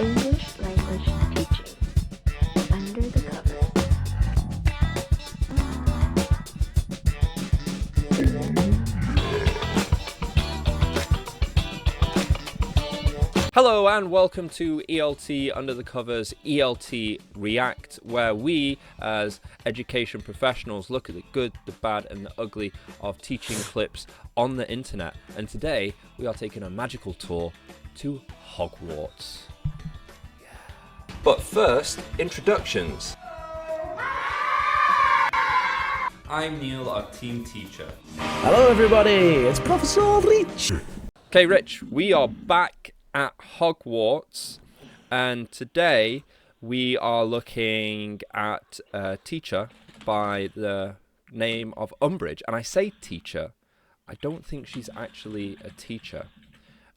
English language teaching. Under the covers. Hello and welcome to ELT Under the Covers, ELT React, where we as education professionals look at the good, the bad and the ugly of teaching clips on the internet. And today we are taking a magical tour to Hogwarts. But first, introductions. I'm Neil, our team teacher. Hello everybody, it's Professor Umbridge. Okay, Rich, we are back at Hogwarts, and today we are looking at a teacher by the name of Umbridge. And I say teacher, I don't think she's actually a teacher.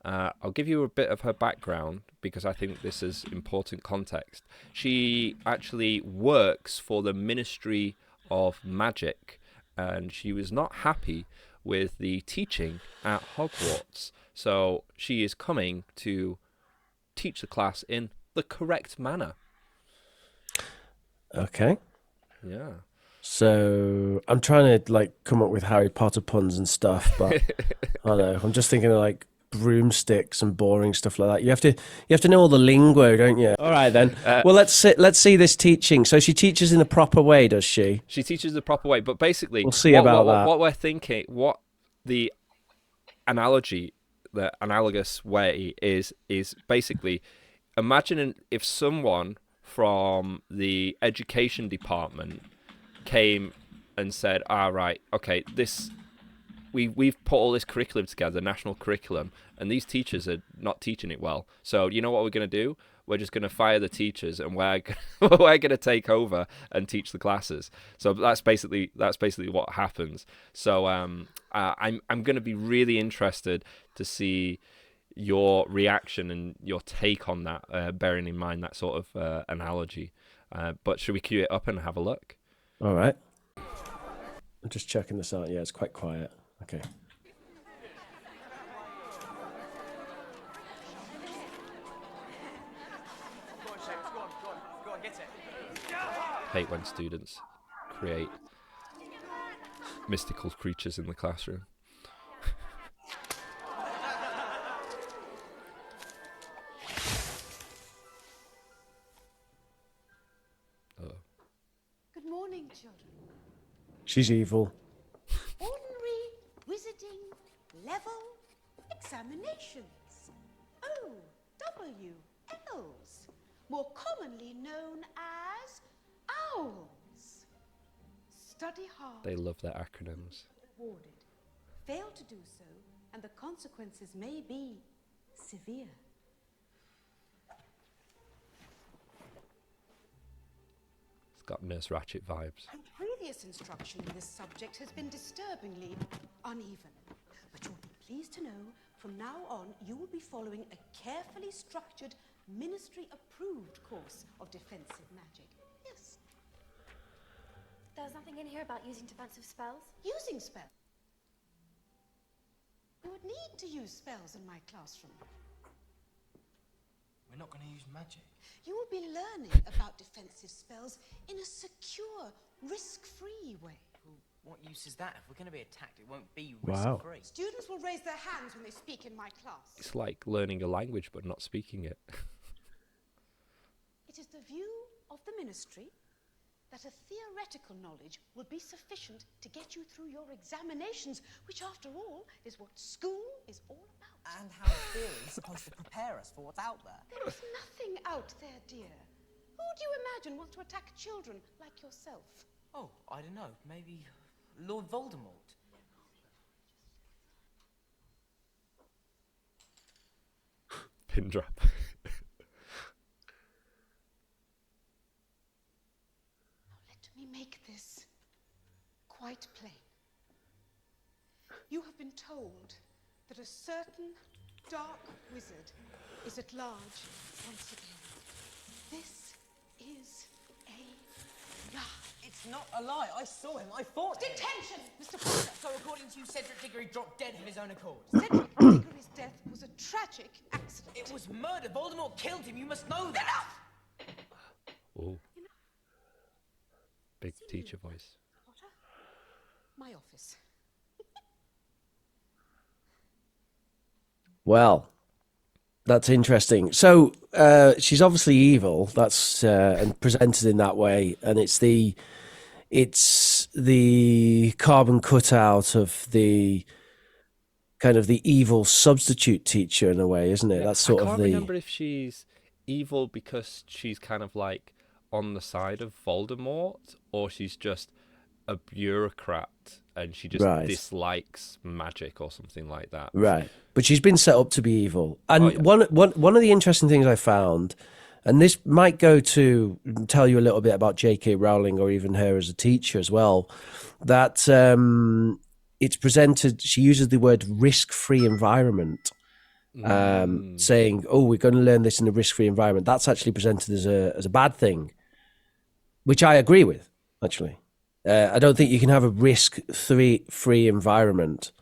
I'll give you a bit of her background because I think this is important context. She actually works for the Ministry of Magic, and she was not happy with the teaching at Hogwarts. So she is coming to teach the class in the correct manner. Okay. Yeah. So I'm trying to come up with Harry Potter puns and stuff, but I don't know. I'm just thinking of broomsticks and boring stuff like that. You have to know all the lingo, don't you? All right then. Well, let's see this teaching. So she teaches in a proper way, does she? She teaches the proper way, but basically, we'll see about that. What we're thinking, what the analogous way is basically, imagine if someone from the education department came and said, right, okay, we've put all this curriculum together, national curriculum, and these teachers are not teaching it well. So you know what we're going to do? We're just going to fire the teachers, and we're going to take over and teach the classes. So that's basically what happens. So I'm going to be really interested to see your reaction and your take on that, bearing in mind that sort of analogy. But should we cue it up and have a look? All right. I'm just checking this out. Yeah, it's quite quiet. Okay. Hate when students create mystical creatures in the classroom. Good morning, children. She's evil. Ordinary wizarding level examinations. OWLs, more commonly known as owls. Study hard. They love their acronyms. Rewarded. Fail to do so, and the consequences may be severe. It's got Nurse Ratched vibes. And previous instruction in this subject has been disturbingly uneven. But you'll be pleased to know, from now on, you will be following a carefully structured, ministry-approved course of defensive magic. Yes. There's nothing in here about using defensive spells? Using spells? You would need to use spells in my classroom. We're not going to use magic. You will be learning about defensive spells in a secure, risk-free way. Well, what use is that? If we're going to be attacked, it won't be Wow. risk-free. Students will raise their hands when they speak in my class. It's like learning a language but not speaking it. It is the view of the ministry that a theoretical knowledge will be sufficient to get you through your examinations, which, after all, is what school is all about. And how theory is supposed to prepare us for what's out there. There is nothing out there, dear. Who do you imagine wants to attack children like yourself? Oh, I don't know. Maybe Lord Voldemort. Pin drop. Let me make this quite plain. You have been told that a certain dark wizard is at large once again. This is a It's not a lie. I saw him. I fought him. Detention, Mr. Potter. So according to you, Cedric Diggory dropped dead of his own accord. Cedric Diggory's death was a tragic accident. It was murder. Voldemort killed him. You must know that. Ooh. Big teacher voice. Potter, my office. Well, that's interesting. So she's obviously evil. That's and presented in that way, and it's the carbon cutout of the kind of the evil substitute teacher in a way, isn't it? That's sort I of can't the. remember if she's evil because she's kind of like on the side of Voldemort, or she's just a bureaucrat and she just Right. dislikes magic or something like that. Right. But she's been set up to be evil. And Oh, yeah. one of the interesting things I found, and this might go to tell you a little bit about J.K. Rowling or even her as a teacher as well, that it's presented, she uses the word risk-free environment, saying, oh, we're going to learn this in a risk-free environment. That's actually presented as a bad thing, which I agree with, actually. I don't think you can have a risk-free environment.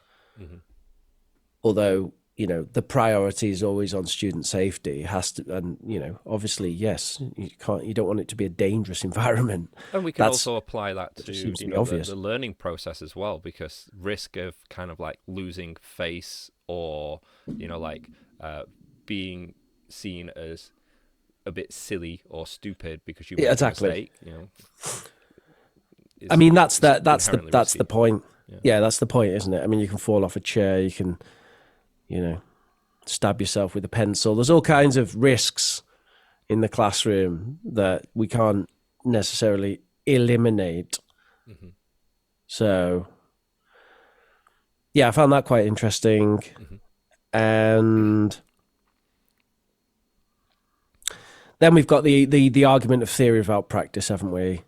Although, you know, the priority is always on student safety. It has to, and, you know, obviously, yes, you don't want it to be a dangerous environment. And we can That's- also apply that to seems to you be know, obvious. the learning process as well, because risk of kind of like losing face or, you know, like being seen as a bit silly or stupid because you made Yeah, exactly. a mistake, you know. I mean, that's inherently the risky. point. Yeah. Yeah, that's the point, isn't it? I mean, you can fall off a chair, you can, you know, stab yourself with a pencil. There's all kinds of risks in the classroom that we can't necessarily eliminate. So, yeah, I found that quite interesting. And then we've got the argument of theory without practice, haven't we?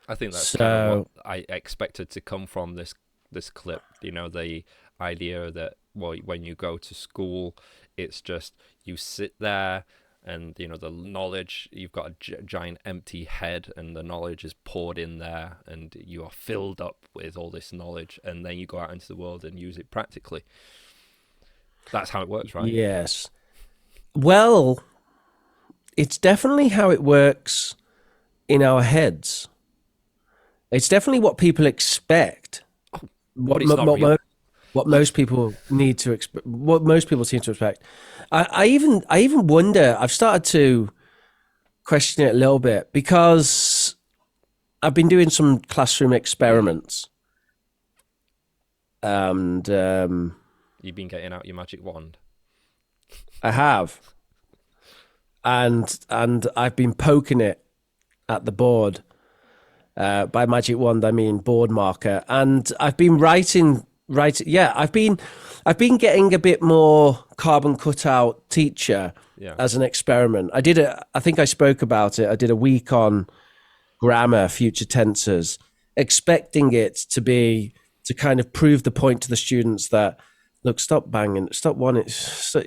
I think that's kind of So- what I expected to come from this clip. You know, the idea that, well, when you go to school, it's just you sit there and, you know, the knowledge, you've got a giant empty head and the knowledge is poured in there and you are filled up with all this knowledge, and then you go out into the world and use it practically. That's how it works, right? Yes. Well, it's definitely how it works in our heads. It's definitely what people expect. but it's not real. What most people need to expect. What most people seem to expect. I even wonder. I've started to question it a little bit because I've been doing some classroom experiments, and You've been getting out your magic wand. I have, and I've been poking it at the board. By magic wand, I mean board marker, and I've been writing. Yeah, I've been getting a bit more carbon cutout teacher as an experiment. I think I spoke about it. I did a week on grammar, future tenses, expecting it to kind of prove the point to the students that, look, stop banging, stop wanting,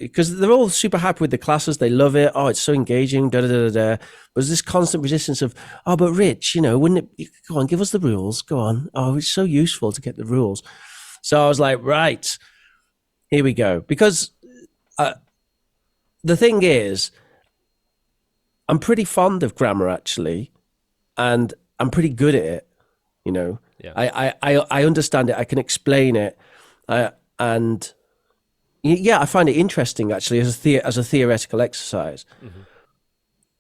because they're all super happy with the classes. They love it. Oh, it's so engaging, da da da da da. But there's this constant resistance of, oh, but Rich, you know, wouldn't it, go on, give us the rules, go on. Oh, it's so useful to get the rules. So I was like, right, here we go. Because the thing is, I'm pretty fond of grammar, actually, and I'm pretty good at it, you know. Yeah. I understand it. I can explain it. And yeah, I find it interesting actually as a theoretical exercise.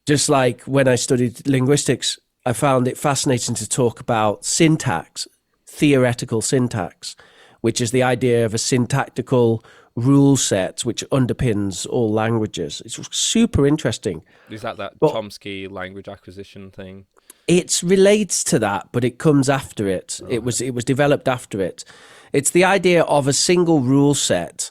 Just like when I studied linguistics, I found it fascinating to talk about syntax, theoretical syntax, which is the idea of a syntactical rule set which underpins all languages. It's super interesting. Is that But- Chomsky language acquisition thing? It relates to that, but it comes after it. It was developed after it. It's the idea of a single rule set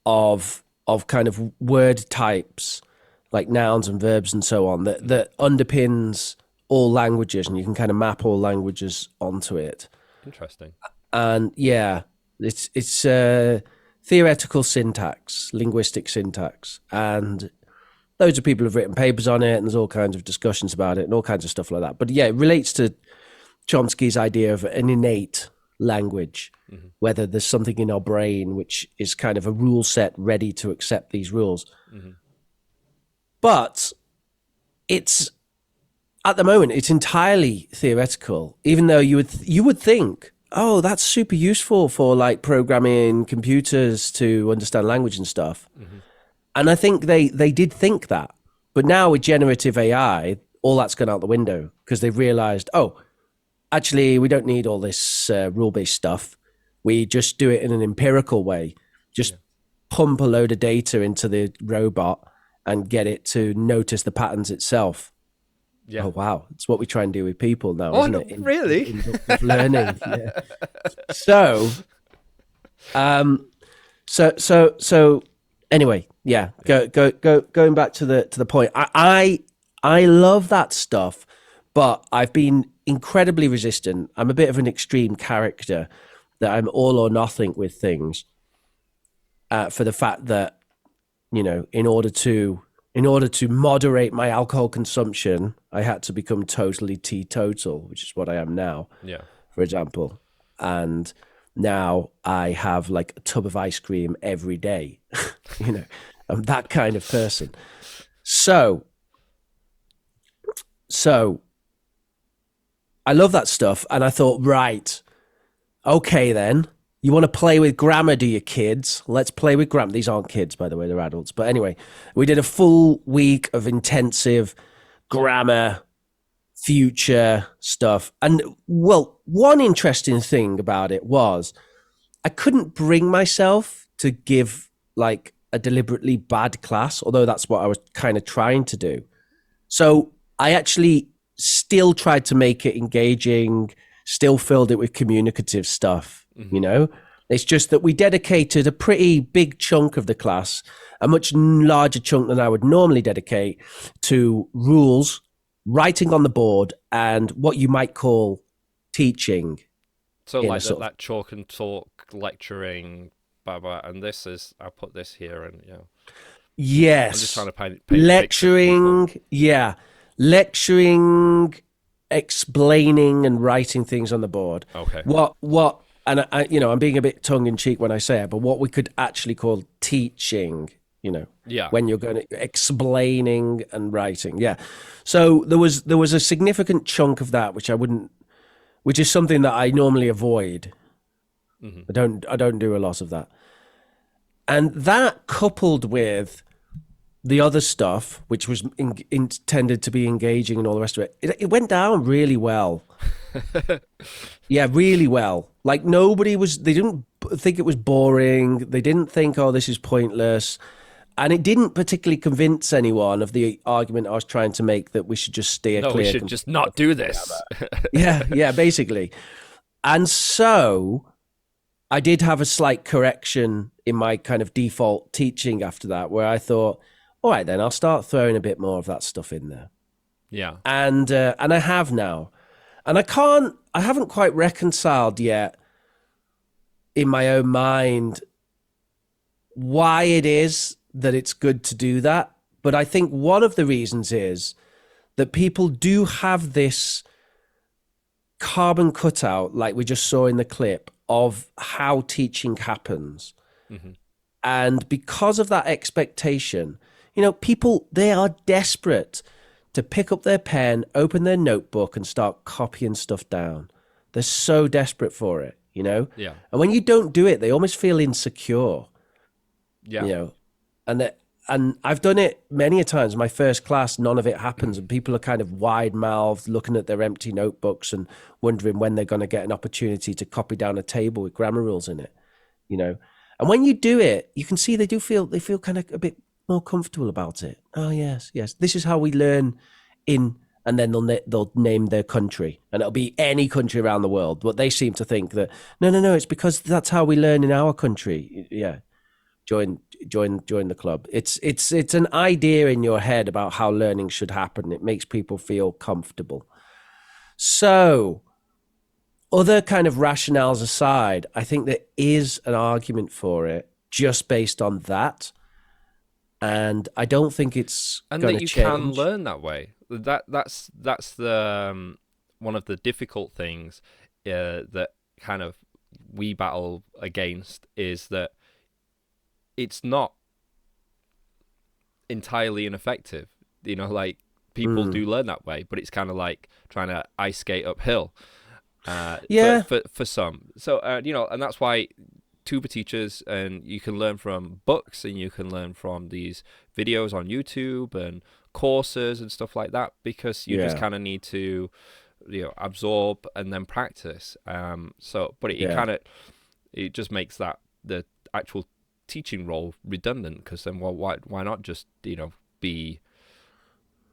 of kind of word types, like nouns and verbs and so on, that underpins all languages, and you can kind of map all languages onto it. Interesting. And yeah, it's theoretical syntax, linguistic syntax, and loads of people have written papers on it, and there's all kinds of discussions about it and all kinds of stuff like that. But yeah, it relates to Chomsky's idea of an innate language, whether there's something in our brain which is kind of a rule set ready to accept these rules. But it's, at the moment, it's entirely theoretical, even though you would think, oh, that's super useful for like programming computers to understand language and stuff. And I think they did think that. But now with generative AI, all that's gone out the window because they've realized, oh, actually, we don't need all this rule-based stuff. We just do it in an empirical way. Just pump a load of data into the robot and get it to notice the patterns itself. Yeah. Oh, wow. It's what we try and do with people now, isn't it? Really? Inductive learning. Yeah. So anyway, yeah, going back to the point. I love that stuff, but I've been incredibly resistant. I'm a bit of an extreme character, that I'm all or nothing with things, for the fact that, you know, in order to moderate my alcohol consumption, I had to become totally teetotal, which is what I am now. Yeah. For example. And now I have like a tub of ice cream every day. You know, I'm that kind of person. So I love that stuff. And I thought, right, okay then. You want to play with grammar, do you, kids? Let's play with grammar. These aren't kids, by the way, they're adults. But anyway, we did a full week of intensive grammar, future stuff. And, well, one interesting thing about it was I couldn't bring myself to give, like, a deliberately bad class, although that's what I was kind of trying to do. So I actually still tried to make it engaging, still filled it with communicative stuff. You know, it's just that we dedicated a pretty big chunk of the class, a much larger chunk than I would normally dedicate, to rules, writing on the board, and what you might call teaching. So like that chalk and talk lecturing, blah, blah, and this is, I'll put this here, and yes, I'm just trying to paint lecturing, lecturing, explaining and writing things on the board. Okay. What? And I, you know, I'm being a bit tongue in cheek when I say it, but what we could actually call teaching, you know, when you're going to explaining and writing. Yeah. So there was a significant chunk of that, which is something that I normally avoid. I don't do a lot of that. And that, coupled with the other stuff, which was intended to be engaging and all the rest of it, it went down really well. Yeah, really well. Like they didn't think it was boring. They didn't think, oh, this is pointless. And it didn't particularly convince anyone of the argument I was trying to make that we should just steer clear. No, we should just not do this. Yeah, basically. And so I did have a slight correction in my kind of default teaching after that, where I thought, all right, then I'll start throwing a bit more of that stuff in there. Yeah. And I have now. And I haven't quite reconciled yet in my own mind why it is that it's good to do that. But I think one of the reasons is that people do have this carbon cutout, like we just saw in the clip, of how teaching happens. And because of that expectation, you know, people, they are desperate to pick up their pen, open their notebook, and start copying stuff down. They're so desperate for it, you know? Yeah. And when you don't do it, they almost feel insecure. Yeah. You know? And I've done it many a times. My first class, none of it happens, and people are kind of wide-mouthed, looking at their empty notebooks and wondering when they're going to get an opportunity to copy down a table with grammar rules in it, you know? And when you do it, you can see they feel kind of a bit more comfortable about it. Oh yes, this is how we learn and then they'll name their country, and it'll be any country around the world. But they seem to think that no, it's because that's how we learn in our country. Yeah, join the club. It's an idea in your head about how learning should happen. It makes people feel comfortable. So, other kind of rationales aside, I think there is an argument for it just based on that. and I don't think it's And going that to you change. can learn that way. That's the one of the difficult things that kind of we battle against, is that it's not entirely ineffective. You know, like people do learn that way, but it's kind of like trying to ice skate uphill. Yeah. For some. So you know, and that's why tuber teachers, and you can learn from books, and you can learn from these videos on YouTube and courses and stuff like that, because you just Yeah. kind of need to, you know, absorb and then practice. So, but it Yeah. kind of, it just makes that the actual teaching role redundant, because then, well, why not just, you know,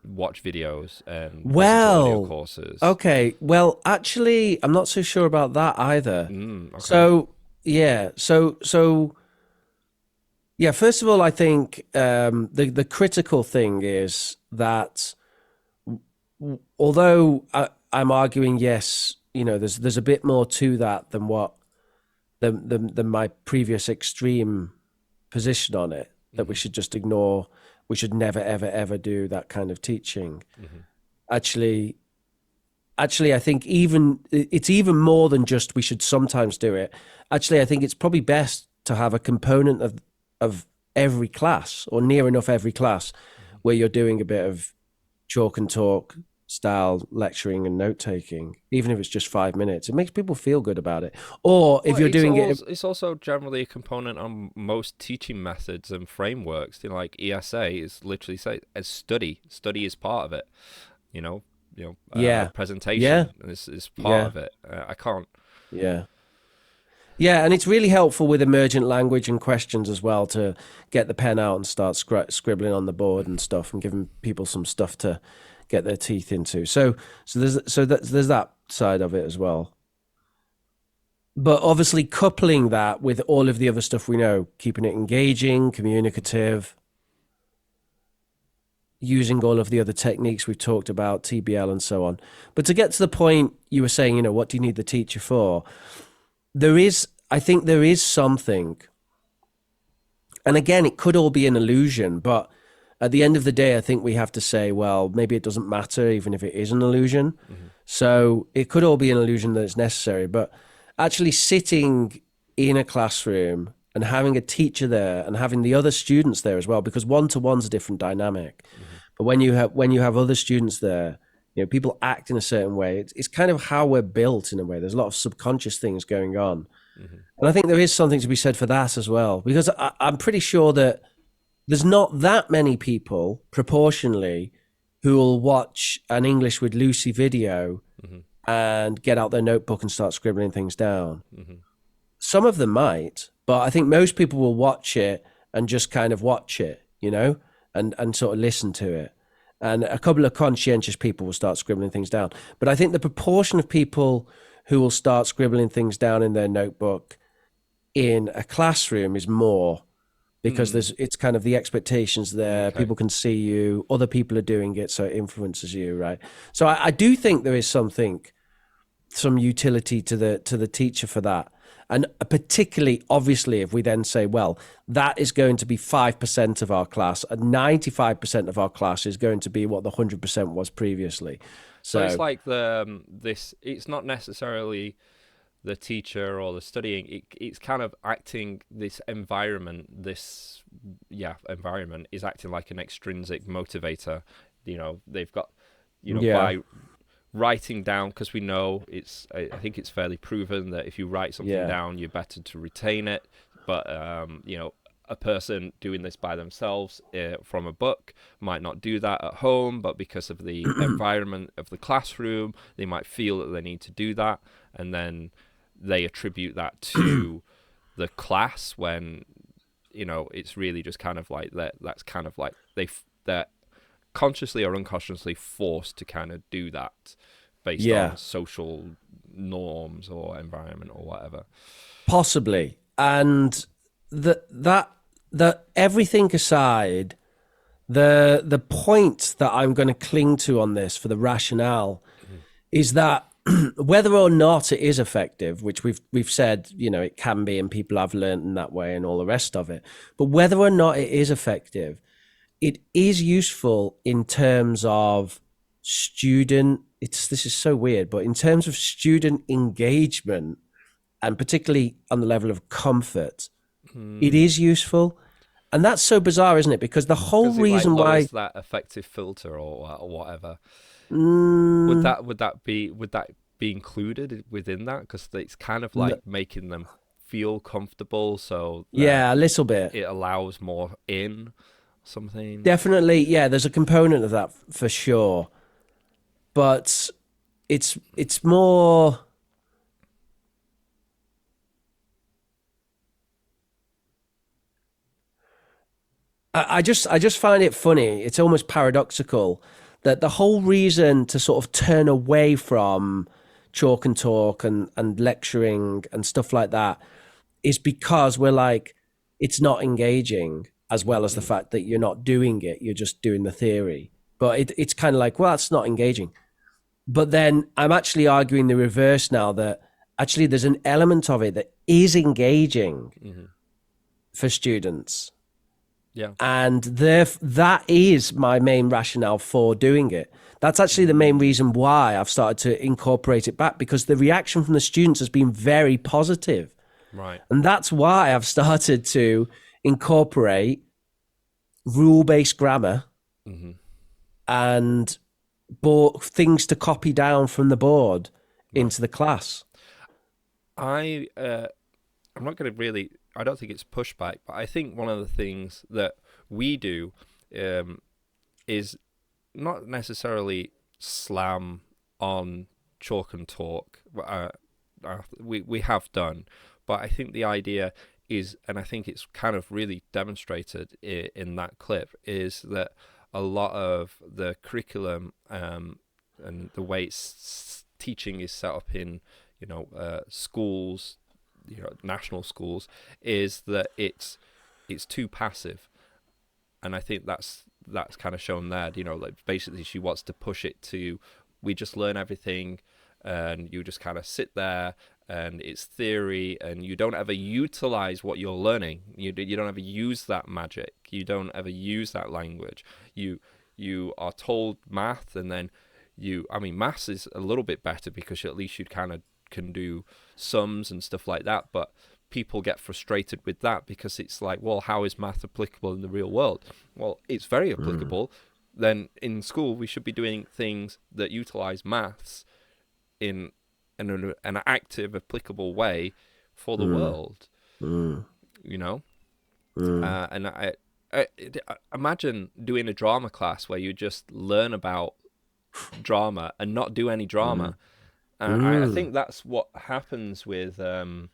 watch videos and listen to audio courses? Okay. Well, actually, I'm not so sure about that either. Okay. So yeah. So yeah. First of all, I think the critical thing is that although I'm arguing, yes, you know, there's a bit more to that than what than my previous extreme position on it, that we should just ignore. We should never, ever, ever do that kind of teaching. Actually, I think it's even more than just we should sometimes do it. Actually, I think it's probably best to have a component of every class, or near enough every class, where you're doing a bit of chalk and talk style lecturing and note taking, even if it's just 5 minutes. It makes people feel good about it. Or if you're doing it, it's also generally a component on most teaching methods and frameworks. You know, like ESA is literally say as study is part of it. You know, presentation is part of it. I can't. Yeah, and it's really helpful with emergent language and questions as well, to get the pen out and start scribbling on the board and stuff, and giving people some stuff to get their teeth into. So there's that side of it as well. But obviously coupling that with all of the other stuff we know, keeping it engaging, communicative, using all of the other techniques we've talked about, TBL and so on. But to get to the point you were saying, you know, what do you need the teacher for? I think there is something, and again, it could all be an illusion, but at the end of the day, I think we have to say, well, maybe it doesn't matter even if it is an illusion. So it could all be an illusion that it's necessary, but actually sitting in a classroom and having a teacher there and having the other students there as well, because one-to-one's a different dynamic. But when you have other students there, you know, people act in a certain way. It's kind of how we're built in a way. There's a lot of subconscious things going on. And I think there is something to be said for that as well, because I'm pretty sure that there's not that many people proportionally who will watch an English with Lucy video and get out their notebook and start scribbling things down. Some of them might, but I think most people will watch it and just kind of watch it, you know, and sort of listen to it. And a couple of conscientious people will start scribbling things down. But I think the proportion of people who will start scribbling things down in their notebook in a classroom is more, because it's kind of the expectations there. People can see you, other people are doing it, so it influences you, right? So I do think there is some utility to the teacher for that. And particularly, obviously, if we then say, well, that is going to be 5% of our class, and 95% of our class is going to be what the 100% was previously. So it's like it's not necessarily the teacher or the studying, it's kind of acting, this environment, environment is acting like an extrinsic motivator. You know, they've got, you know, by writing down, because we know I think it's fairly proven that if you write something down, you're better to retain it. But, you know, a person doing this by themselves from a book might not do that at home, but because of the environment of the classroom, they might feel that they need to do that. And then they attribute that to the class, when, you know, it's really just kind of like that's kind of like they're consciously or unconsciously forced to kind of do that based on social norms or environment or whatever. Possibly. And that everything aside, the point that I'm going to cling to on this for the rationale is that whether or not it is effective, which we've said, you know, it can be, and people have learned in that way and all the rest of it, but whether or not it is effective, it is useful in terms of student. This is so weird, but in terms of student engagement, and particularly on the level of comfort, it is useful. And that's so bizarre, isn't it? Because the whole Because it reason like why lowers that effective filter or whatever. Mm, Would that be included within that? Because it's kind of like making them feel comfortable, so that yeah, a little bit. it allows more in something. Definitely, yeah, there's a component of that for sure. But it's more I just find it funny. It's almost paradoxical that the whole reason to sort of turn away from chalk and talk and lecturing and stuff like that is because we're like, it's not engaging, as well as the fact that you're not doing it, you're just doing the theory. But it's kind of like, well, that's not engaging. But then I'm actually arguing the reverse now, that actually there's an element of it that is engaging for students. Yeah. And that is my main rationale for doing it. That's actually the main reason why I've started to incorporate it back, because the reaction from the students has been very positive. Right. And that's why I've started to incorporate rule-based grammar and things to copy down from the board into the class. I'm not going to really. I don't think it's pushback, but I think one of the things that we do is not necessarily slam on chalk and talk. We have done, but I think the idea is, and I think it's kind of really demonstrated in that clip, is that a lot of the curriculum and the way teaching is set up in schools, national schools, is that it's too passive, and I think that's kind of shown there. Like basically she wants to push it to, we just learn everything, and you just kind of sit there, and it's theory, and you don't ever utilize what you're learning. You don't ever use that magic. You don't ever use that language. You are told math, and then maths is a little bit better because at least you kind of can do sums and stuff like that, but people get frustrated with that because it's like, well, how is math applicable in the real world? Well, it's very applicable. Then in school we should be doing things that utilize maths in an active, applicable way for the world. And I imagine doing a drama class where you just learn about drama and not do any drama. I think that's what happens with the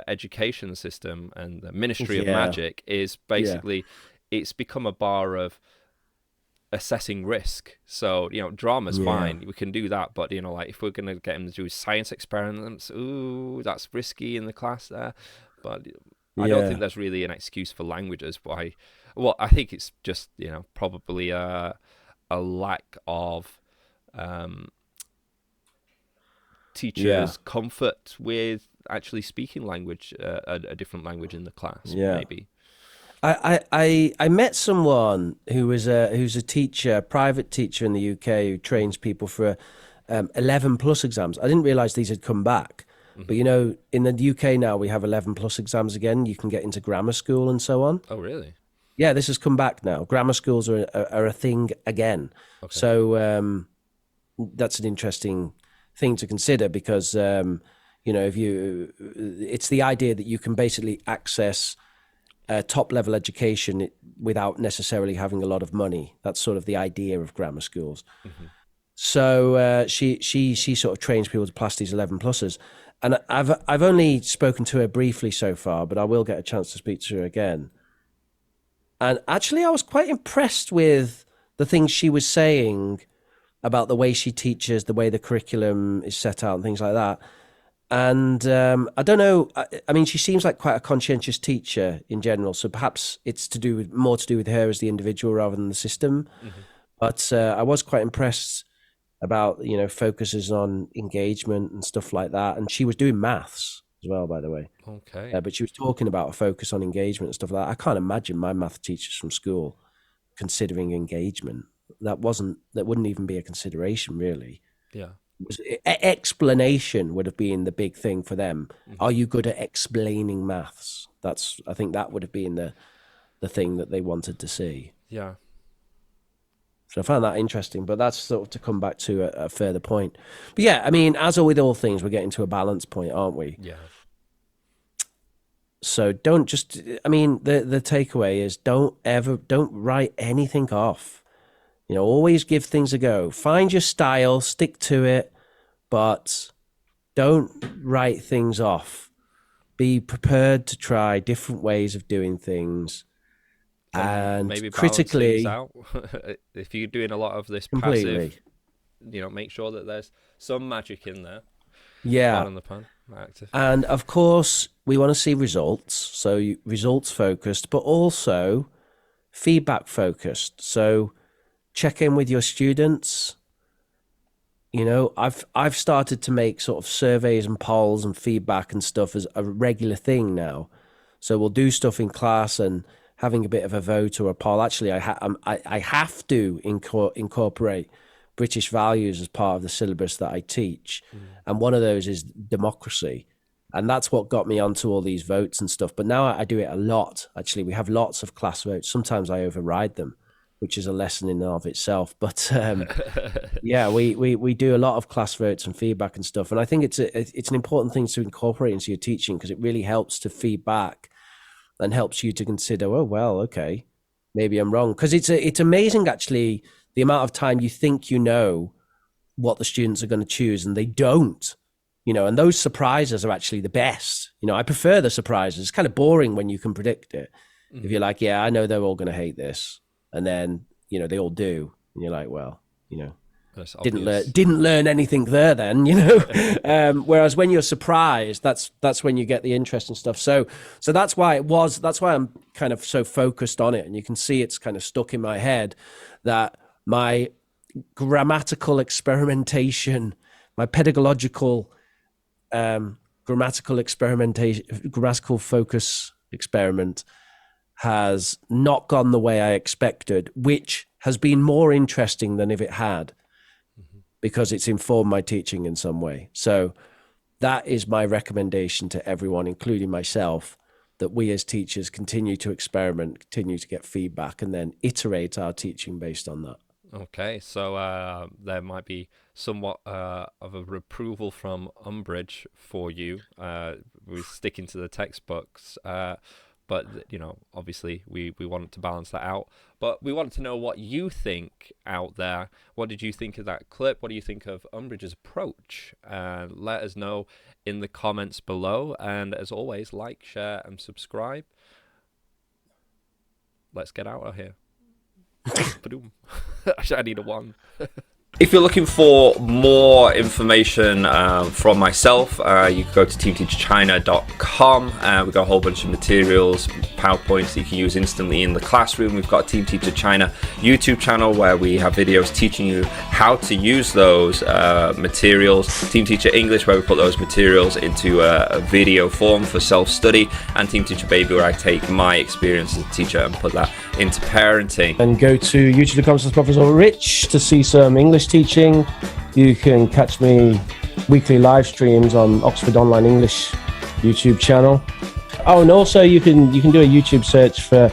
education system and the Ministry of Magic, is basically it's become a bar of assessing risk. So, drama's fine, we can do that, but like if we're going to get them to do science experiments, that's risky in the class there. But I don't think there's really an excuse for languages. But I think it's just, probably a lack of teachers' comfort with actually speaking language, a different language in the class. Maybe. I met someone who's a teacher, private teacher in the UK, who trains people for 11 plus exams. I didn't realize these had come back, but in the UK now we have 11 plus exams again. You can get into grammar school and so on. Oh, really? Yeah, this has come back now. Grammar schools are a thing again. Okay. So that's an interesting thing to consider, because it's the idea that you can basically access top level education without necessarily having a lot of money. That's sort of the idea of grammar schools. So she sort of trains people to pass these 11 pluses, and I've only spoken to her briefly so far, but I will get a chance to speak to her again. And actually, I was quite impressed with the things she was saying about the way she teaches, the way the curriculum is set out and things like that. And I don't know, I mean, she seems like quite a conscientious teacher in general, so perhaps it's more to do with her as the individual rather than the system. But I was quite impressed about, focuses on engagement and stuff like that. And she was doing maths. as well, by the way. Okay. But she was talking about a focus on engagement and stuff like that. I can't imagine my math teachers from school considering engagement. That wouldn't even be a consideration, really. Yeah. Explanation would have been the big thing for them. Are you good at explaining maths? I think that would have been the thing that they wanted to see. Yeah. So I found that interesting, but that's sort of to come back to a further point. But yeah, I mean, as with all things, we're getting to a balance point, aren't we? Yeah. So don't just, I mean, the takeaway is don't write anything off. You know, always give things a go. Find your style, stick to it, but don't write things off. Be prepared to try different ways of doing things. And maybe critically, balance things out. If you're doing a lot of this completely. passive, you know, make sure that there's some magic in there. Yeah. On the pan, active. And of course, we want to see results. So results focused, but also feedback focused. So check in with your students. You know, I've started to make sort of surveys and polls and feedback and stuff as a regular thing now. So we'll do stuff in class and having a bit of a vote or a poll. Actually, I have to incorporate British values as part of the syllabus that I teach. And one of those is democracy. And that's what got me onto all these votes and stuff. But now I do it a lot. Actually, we have lots of class votes. Sometimes I override them, which is a lesson in and of itself. But yeah, we do a lot of class votes and feedback and stuff. And I think it's an important thing to incorporate into your teaching because it really helps to feedback and helps you to consider, oh, well, okay, maybe I'm wrong. Because it's amazing, actually, the amount of time you think you know what the students are going to choose and they don't. You know, and those surprises are actually the best. You know, I prefer the surprises. It's kind of boring when you can predict it. If you're like, yeah, I know they're all going to hate this. And then, you know, they all do. And you're like, well, you know, didn't learn anything there then, you know. Whereas when you're surprised, that's when you get the interesting stuff. So that's why I'm kind of so focused on it. And you can see it's kind of stuck in my head that my grammatical experimentation, my pedagogical grammatical focus experiment has not gone the way I expected, which has been more interesting than if it had, because it's informed my teaching in some way. So that is my recommendation to everyone, including myself, that we as teachers continue to experiment, continue to get feedback, and then iterate our teaching based on that. Okay, so there might be somewhat of a reproval from Umbridge for you. We're sticking to the textbooks, but you know, obviously, we wanted to balance that out. But we wanted to know what you think out there. What did you think of that clip? What do you think of Umbridge's approach? Let us know in the comments below. And as always, like, share, and subscribe. Let's get out of here. I need a one. If you're looking for more information from myself, you can go to teamteacherchina.com. We've got a whole bunch of materials, PowerPoints that you can use instantly in the classroom. We've got a Team Teacher China YouTube channel where we have videos teaching you how to use those materials. Team Teacher English, where we put those materials into a video form for self-study. And Team Teacher Baby, where I take my experience as a teacher and put that into parenting. And go to youtube.com/Professor Rich to see some English teaching. You can catch me weekly live streams on Oxford Online English YouTube channel. Oh, and also you can do a YouTube search for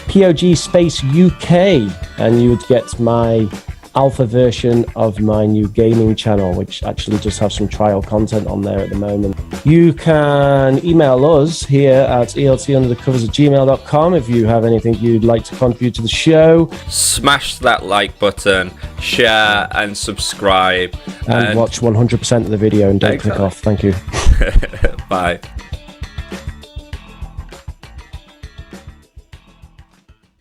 POG Space UK, and you would get my alpha version of my new gaming channel, which actually just have some trial content on there at the moment. You can email us here at eltunderthecovers@gmail.com if you have anything you'd like to contribute to the show. Smash that like button, share and subscribe. And watch 100% of the video and don't click off. Thank you. Bye.